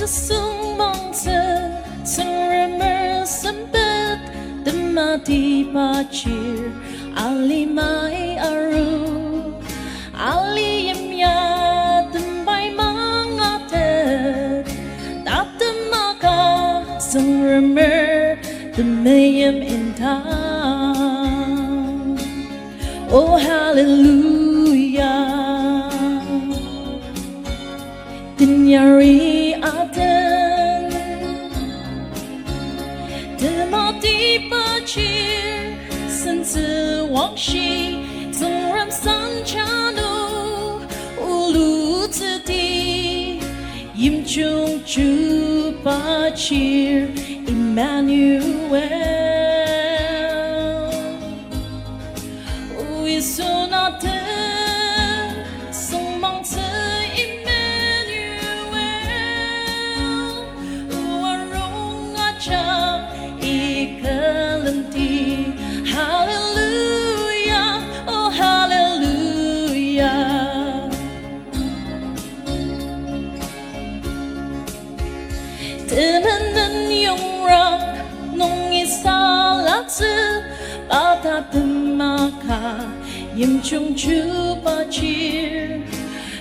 sung mong thơ sung rơ sum bed Dimapur Ali mai aru Ali ya bai mang ate tap maka sung rơ mayem in town. Oh hallelujah. Dinyari aten Dimapur Sentep wang shi Zong ram san chanu Ulu tadi Yim chung chu ba cheer Emmanuel We soon not song mong tse Hallelujah, oh hallelujah. Temen yung rak nung isa latse bata temaka yim chung chu ba cheer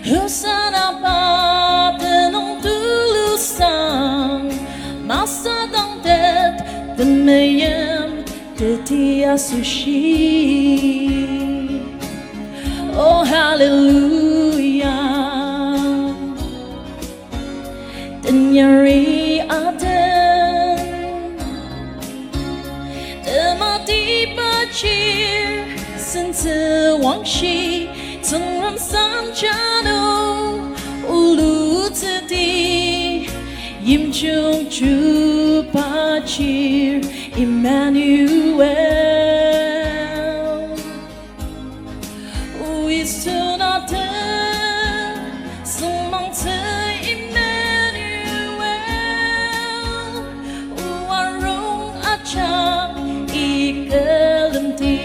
Husana ba tenong tulusang masa dang det mayem Tetia sushi. Oh hallelujah. Dinyari aden Dimapur Sentep wang shi Zong ram san chanu Ulu tadi Yim chung chu ba cheer Emmanuel, we soon are sung mong tse Emmanuel, warung acha ikalanti.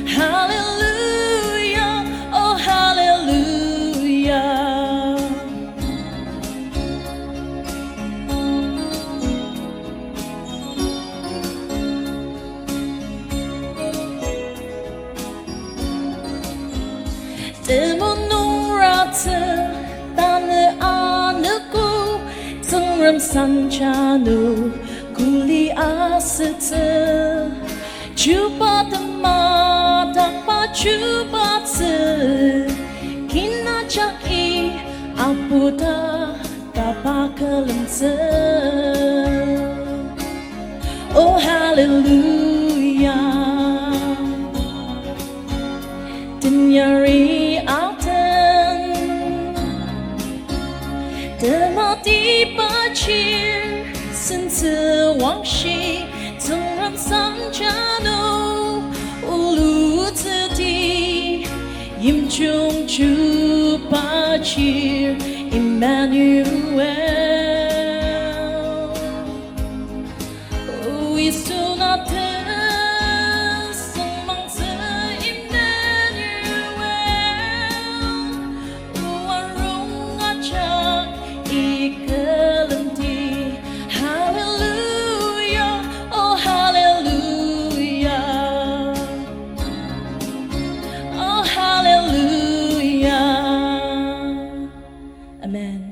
Hallelujah, oh hallelujah. Demonung rata tane anaku Zong ram san chanu kuli asete Chupa tema takpa chupa tse Kina chaki aputa tapa kelemse Oh hallelujah. Dinyari aten Dimapur Sentep wang shi Zong ram san chanu Ulu tadi Yim chung chu ba cheer Emmanuel We soon not Hallelujah, oh hallelujah. Oh hallelujah. Amen.